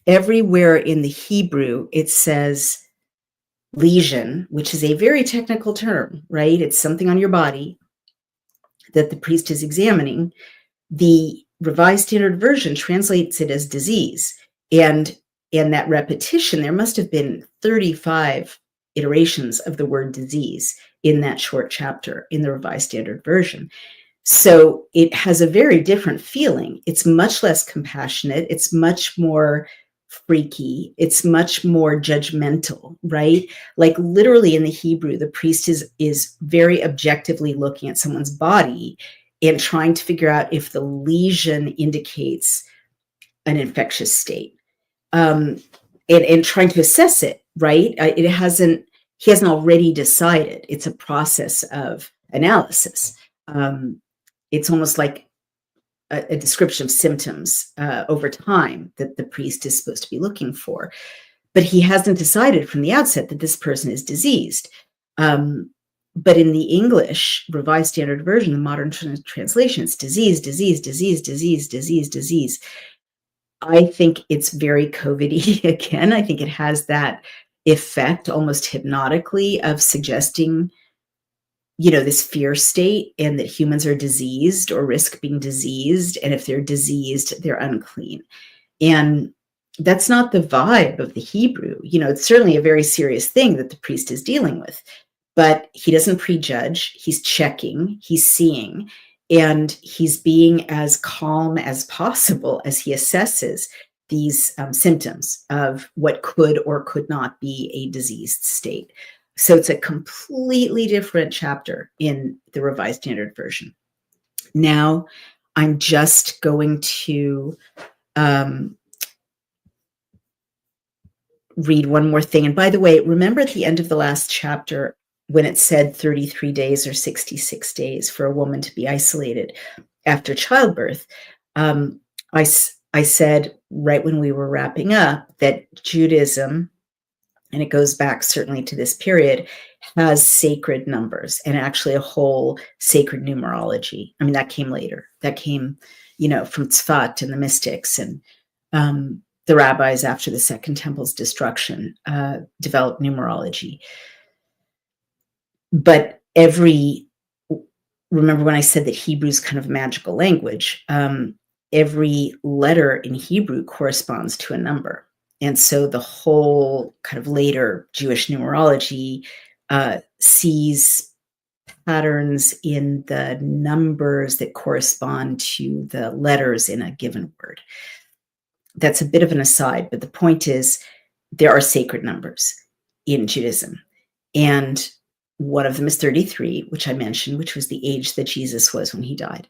Everywhere in the Hebrew, it says lesion, which is a very technical term, right? It's something on your body that the priest is examining. The Revised Standard Version translates it as disease. And in that repetition, there must have been 35 iterations of the word disease in that short chapter in the Revised Standard Version. So it has a very different feeling. It's much less compassionate. It's much more freaky. It's much more judgmental, right? Like literally in the Hebrew, the priest is very objectively looking at someone's body and trying to figure out if the lesion indicates an infectious state, and trying to assess it, right? He hasn't already decided. It's a process of analysis. It's almost like a description of symptoms over time that the priest is supposed to be looking for. But he hasn't decided from the outset that this person is diseased. But in the English Revised Standard Version, the modern translation, it's disease, disease, disease, disease, disease, disease. I think it's very COVID-y again. I think it has that effect almost hypnotically of suggesting this fear state, and that humans are diseased or risk being diseased. And if they're diseased, they're unclean. And that's not the vibe of the Hebrew. It's certainly a very serious thing that the priest is dealing with, but he doesn't prejudge. He's checking, he's seeing, and he's being as calm as possible as he assesses these symptoms of what could or could not be a diseased state. So it's a completely different chapter in the Revised Standard Version. Now, I'm just going to read one more thing. And by the way, remember at the end of the last chapter when it said 33 days or 66 days for a woman to be isolated after childbirth, I said right when we were wrapping up that Judaism, and it goes back certainly to this period, has sacred numbers and actually a whole sacred numerology. That came later. That came, from Tzfat and the mystics, and the rabbis after the Second Temple's destruction developed numerology. But remember when I said that Hebrew's kind of a magical language, every letter in Hebrew corresponds to a number. And so the whole kind of later Jewish numerology sees patterns in the numbers that correspond to the letters in a given word. That's a bit of an aside, but the point is there are sacred numbers in Judaism. And one of them is 33, which I mentioned, which was the age that Jesus was when he died.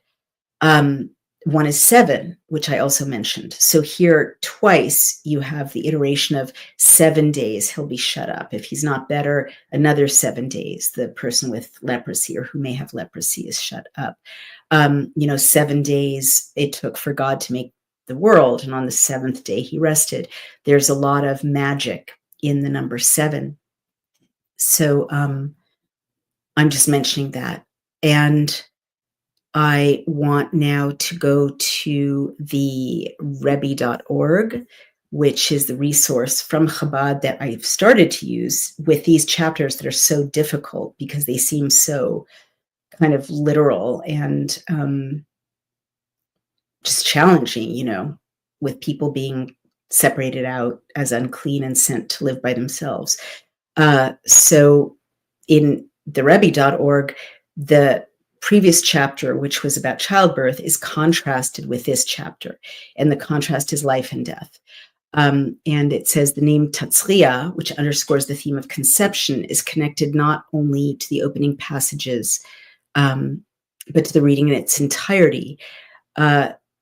one is 7, which I also mentioned. So here twice you have the iteration of 7 days he'll be shut up. If he's not better, another 7 days, the person with leprosy or who may have leprosy is shut up. 7 days it took for God to make the world, and on the 7th day he rested. There's a lot of magic in the number 7. So I'm just mentioning that. And I want now to go to the Rebbe.org, which is the resource from Chabad that I've started to use with these chapters that are so difficult because they seem so kind of literal and just challenging, with people being separated out as unclean and sent to live by themselves. So in the Rebbe.org, the previous chapter, which was about childbirth, is contrasted with this chapter, and the contrast is life and death. And it says the name Tatzriya, which underscores the theme of conception, is connected not only to the opening passages, but to the reading in its entirety.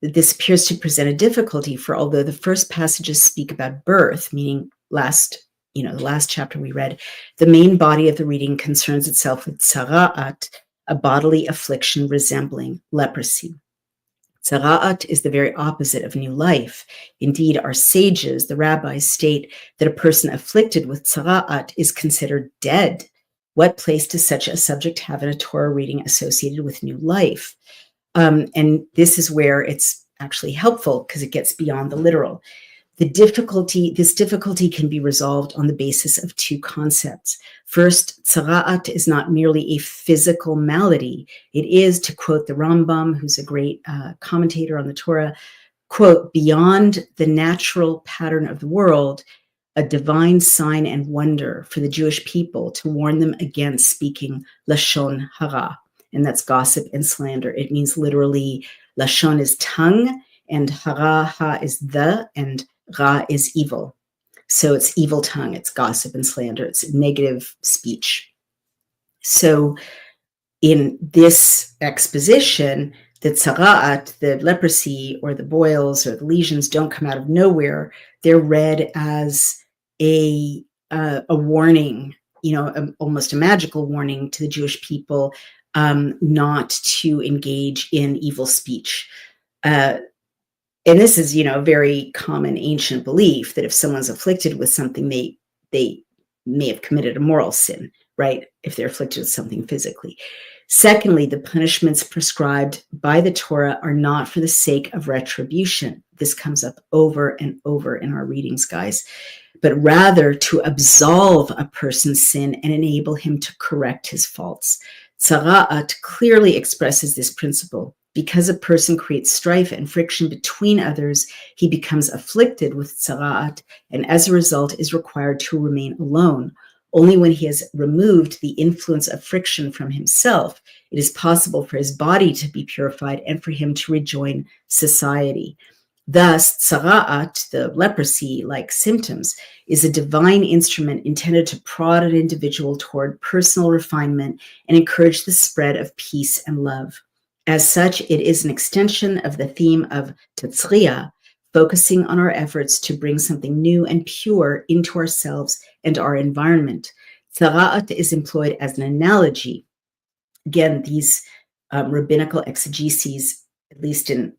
This appears to present a difficulty, for although the first passages speak about birth, meaning the last chapter we read, the main body of the reading concerns itself with tzara'at, a bodily affliction resembling leprosy. Tzara'at is the very opposite of new life. Indeed, our sages, the rabbis, state that a person afflicted with tzara'at is considered dead. What place does such a subject have in a Torah reading associated with new life? And this is where it's actually helpful because it gets beyond the literal. This difficulty can be resolved on the basis of 2 concepts. First, tzara'at is not merely a physical malady. It is, to quote the Rambam, who's a great commentator on the Torah, quote, beyond the natural pattern of the world, a divine sign and wonder for the Jewish people to warn them against speaking lashon hara, and that's gossip and slander. It means literally, lashon is tongue, and hara, ha is the, and ra is evil. So it's evil tongue, it's gossip and slander, it's negative speech. So in this exposition, the tzara'at, the leprosy or the boils or the lesions don't come out of nowhere. They're read as a warning, almost a magical warning to the Jewish people not to engage in evil speech. And this is, a very common ancient belief that if someone's afflicted with something, they may have committed a moral sin, right? If they're afflicted with something physically. Secondly, the punishments prescribed by the Torah are not for the sake of retribution. This comes up over and over in our readings, guys, but rather to absolve a person's sin and enable him to correct his faults. Tzara'at clearly expresses this principle. Because a person creates strife and friction between others, he becomes afflicted with tzara'at, and as a result is required to remain alone. Only when he has removed the influence of friction from himself, it is possible for his body to be purified and for him to rejoin society. Thus, tzara'at, the leprosy-like symptoms, is a divine instrument intended to prod an individual toward personal refinement and encourage the spread of peace and love. As such, it is an extension of the theme of Tatzriya, focusing on our efforts to bring something new and pure into ourselves and our environment. Tzara'at is employed as an analogy. Again, these rabbinical exegeses, at least in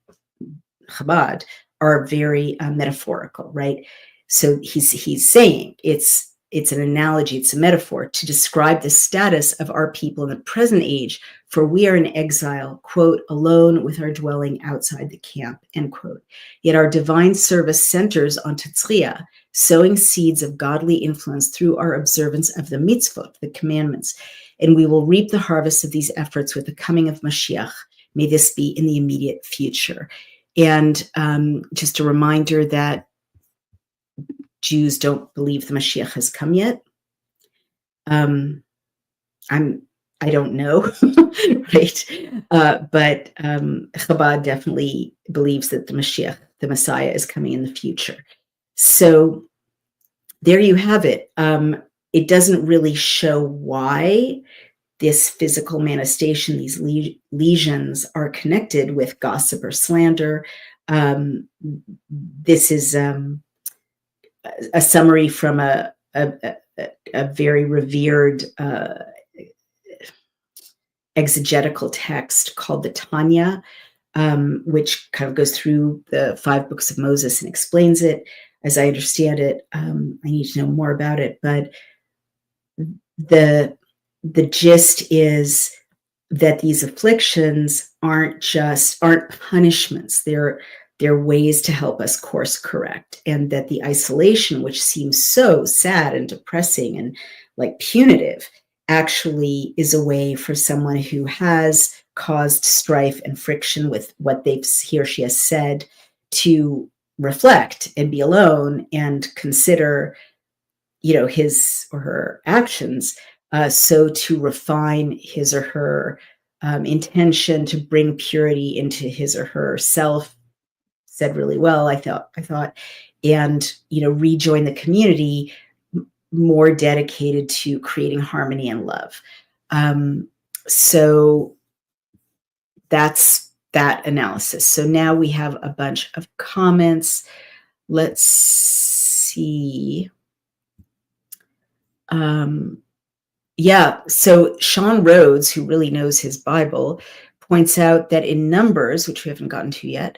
Chabad, are very metaphorical, right? So he's saying it's an analogy, it's a metaphor to describe the status of our people in the present age, for we are in exile, quote, alone with our dwelling outside the camp, end quote. Yet our divine service centers on Tatzriya, sowing seeds of godly influence through our observance of the mitzvot, the commandments, and we will reap the harvest of these efforts with the coming of Mashiach. May this be in the immediate future. And just a reminder that Jews don't believe the Mashiach has come yet. I don't know, right? But Chabad definitely believes that the Mashiach, the Messiah, is coming in the future. So there you have it. It doesn't really show why this physical manifestation, these lesions, are connected with gossip or slander. This is a summary from a very revered exegetical text called the Tanya, which kind of goes through the 5 books of Moses and explains it. As I understand it, I need to know more about it, but the gist is that these afflictions aren't punishments. They're ways to help us course correct, and that the isolation, which seems so sad and depressing and like punitive, actually is a way for someone who has caused strife and friction with what he or she has said to reflect and be alone and consider, his or her actions, so to refine his or her intention, to bring purity into his or her self. Said really well, I thought, and rejoin the community more dedicated to creating harmony and love. So that's that analysis. So now we have a bunch of comments. Let's see. Yeah, so Sean Rhodes, who really knows his Bible, points out that in Numbers, which we haven't gotten to yet,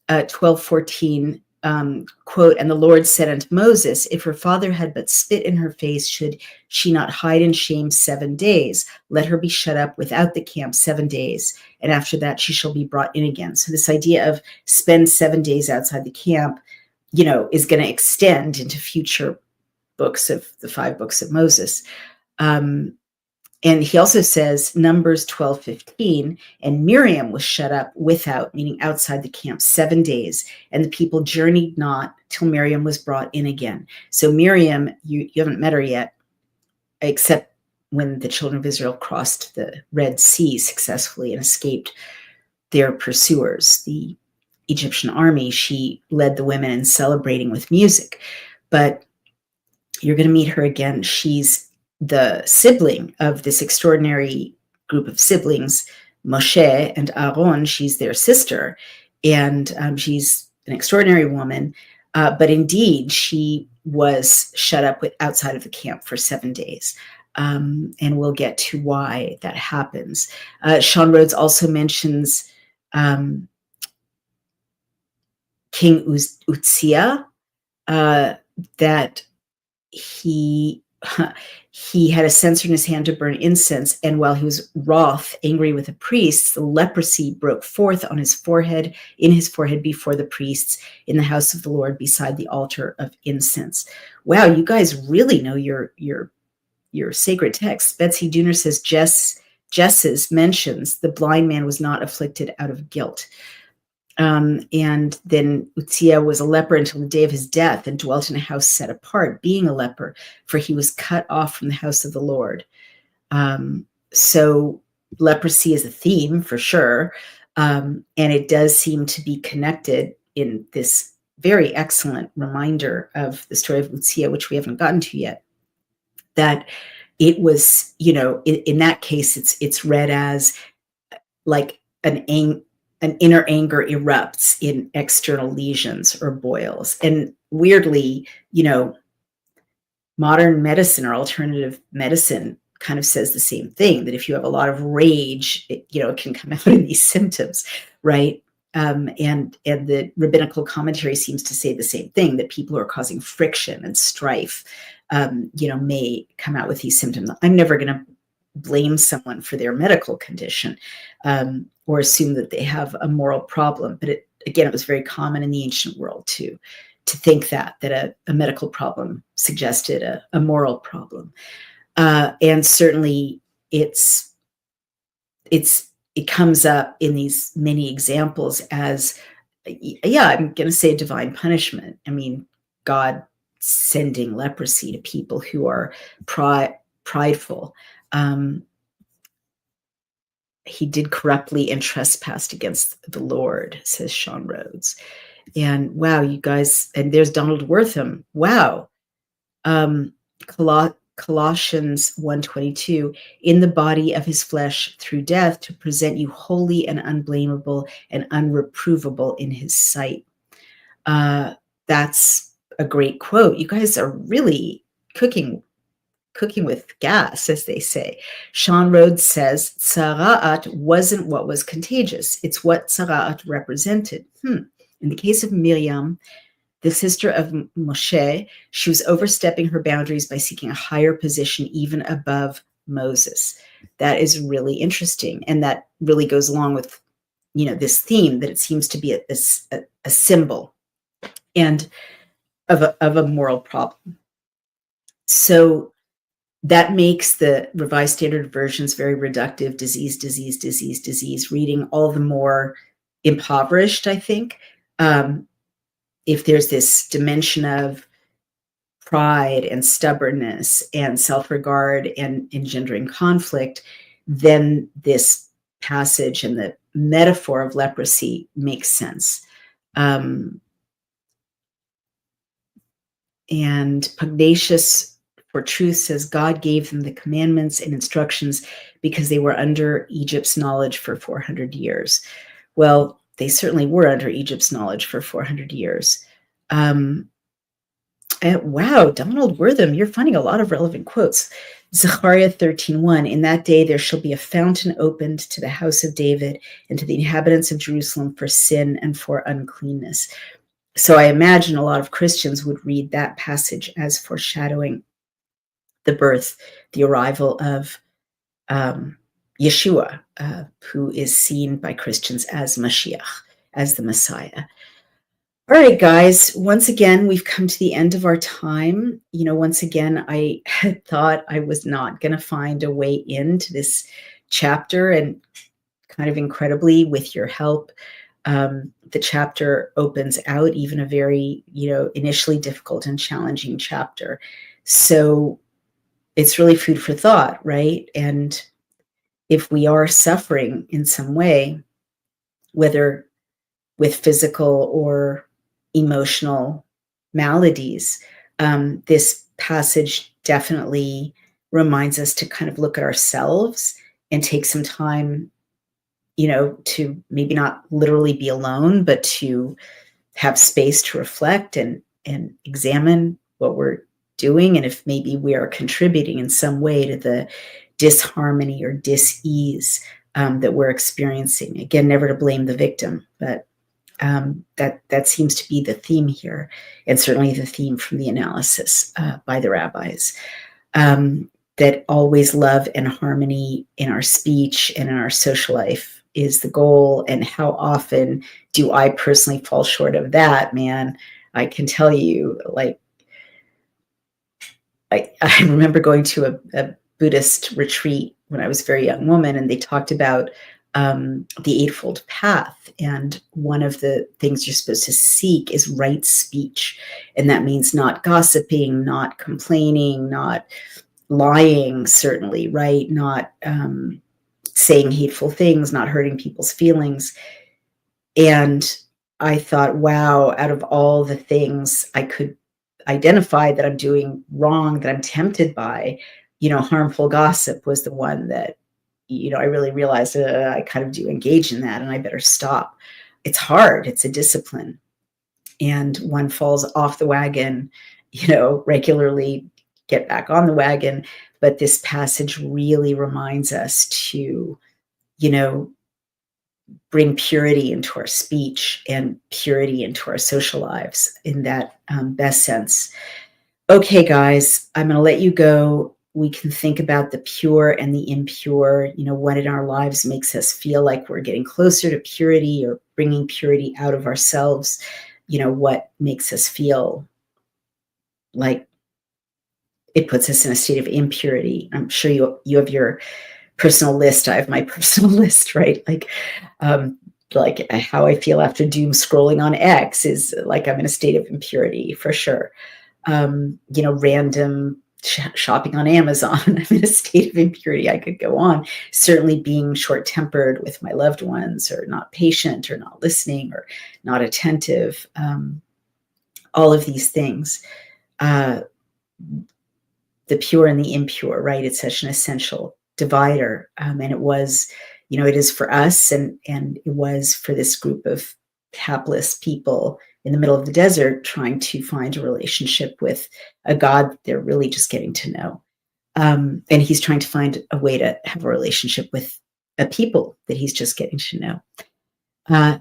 12:14, quote, "And the Lord said unto Moses, if her father had but spit in her face, should she not hide in shame 7 days? Let her be shut up without the camp 7 days, and after that she shall be brought in again." So this idea of spend 7 days outside the camp, is going to extend into future books of the 5 books of Moses. And he also says, Numbers 12:15, "And Miriam was shut up without," meaning outside the camp, 7 days, "and the people journeyed not till Miriam was brought in again." So Miriam, you haven't met her yet, except when the children of Israel crossed the Red Sea successfully and escaped their pursuers, the Egyptian army. She led the women in celebrating with music. But you're going to meet her again. She's the sibling of this extraordinary group of siblings, Moshe and Aaron. She's their sister, and she's an extraordinary woman. But indeed, she was shut up outside of the camp for 7 days. And we'll get to why that happens. Sean Rhodes also mentions King Uzziah, that he had a censer in his hand to burn incense, and while he was wroth, angry with the priests, the leprosy broke forth in his forehead before the priests in the house of the Lord beside the altar of incense. Wow, you guys really know your sacred text. Betsy Dooner says Jess's mentions the blind man was not afflicted out of guilt. And then Uzziah was a leper until the day of his death and dwelt in a house set apart, being a leper, for he was cut off from the house of the Lord. So leprosy is a theme for sure. And it does seem to be connected in this very excellent reminder of the story of Uzziah, which we haven't gotten to yet, that it was, in that case, it's read as like an inner anger erupts in external lesions or boils. And weirdly, modern medicine or alternative medicine kind of says the same thing, that if you have a lot of rage, it can come out in these symptoms, right? And the rabbinical commentary seems to say the same thing, that people who are causing friction and strife, may come out with these symptoms. I'm never going to blame someone for their medical condition, or assume that they have a moral problem. But it was very common in the ancient world to think that a medical problem suggested a moral problem. And certainly it comes up in these many examples as, I'm going to say divine punishment. I mean, God sending leprosy to people who are prideful. He did corruptly and trespassed against the Lord, says Sean Rhodes. And wow, you guys, and there's Donald Wortham. Wow. Colossians 1:22, in the body of his flesh through death to present you holy and unblameable and unreprovable in his sight. That's a great quote. You guys are really cooking with gas, as they say. Sean Rhodes says, Tzara'at wasn't what was contagious. It's what Tzara'at represented. In the case of Miriam, the sister of Moshe, she was overstepping her boundaries by seeking a higher position even above Moses. That is really interesting. And that really goes along with, this theme that it seems to be a symbol and of a moral problem. So that makes the Revised Standard Versions very reductive, disease, disease, disease, disease, reading all the more impoverished, I think. If there's this dimension of pride and stubbornness and self-regard and engendering conflict, then this passage and the metaphor of leprosy makes sense. And Pugnacious for Truth says, God gave them the commandments and instructions because they were under Egypt's knowledge for 400 years. Well, they certainly were under Egypt's knowledge for 400 years. Wow, Donald Wortham, you're finding a lot of relevant quotes. Zechariah 13:1, in that day there shall be a fountain opened to the house of David and to the inhabitants of Jerusalem for sin and for uncleanness. So I imagine a lot of Christians would read that passage as foreshadowing the birth, the arrival of Yeshua, who is seen by Christians as Mashiach, as the Messiah. All right, guys, once again, we've come to the end of our time. Once again, I had thought I was not going to find a way into this chapter, and kind of incredibly, with your help, the chapter opens out even a very, initially difficult and challenging chapter. So it's really food for thought, right? And if we are suffering in some way, whether with physical or emotional maladies, this passage definitely reminds us to kind of look at ourselves and take some time, to maybe not literally be alone, but to have space to reflect and examine what we're doing, and if maybe we are contributing in some way to the disharmony or dis-ease that we're experiencing. Again, never to blame the victim, but that seems to be the theme here, and certainly the theme from the analysis by the rabbis, that always love and harmony in our speech and in our social life is the goal. And how often do I personally fall short of that, man? I can tell you, like, I remember going to a Buddhist retreat when I was a very young woman, and they talked about the Eightfold Path. And one of the things you're supposed to seek is right speech. And that means not gossiping, not complaining, not lying, certainly, right? Not saying hateful things, not hurting people's feelings. And I thought, wow, out of all the things I could identify that I'm doing wrong, that I'm tempted by, harmful gossip was the one that, I really realized I kind of do engage in that, and I better stop. It's hard. It's a discipline. And one falls off the wagon, regularly, get back on the wagon. But this passage really reminds us to, bring purity into our speech and purity into our social lives in that best sense. Okay, guys, I'm going to let you go. We can think about the pure and the impure, what in our lives makes us feel like we're getting closer to purity or bringing purity out of ourselves, what makes us feel like it puts us in a state of impurity. I'm sure you have your personal list. I have my personal list, right? Like how I feel after doom scrolling on X is like I'm in a state of impurity for sure. Random shopping on Amazon, I'm in a state of impurity. I could go on. Certainly being short-tempered with my loved ones, or not patient, or not listening, or not attentive. All of these things. the pure and the impure, right? It's such an essential divider. And it was, it is for us, and it was for this group of hapless people in the middle of the desert trying to find a relationship with a God they're really just getting to know. And he's trying to find a way to have a relationship with a people that he's just getting to know.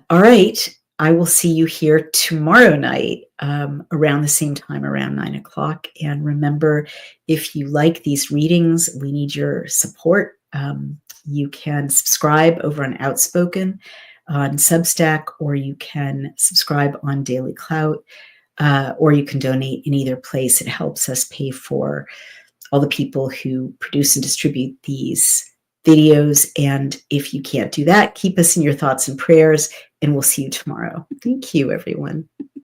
All right. I will see you here tomorrow night around the same time, around 9 o'clock. And remember, if you like these readings, we need your support. You can subscribe over on Outspoken on Substack, or you can subscribe on Daily Clout, or you can donate in either place. It helps us pay for all the people who produce and distribute these videos. And if you can't do that, keep us in your thoughts and prayers, and we'll see you tomorrow. Thank you, everyone.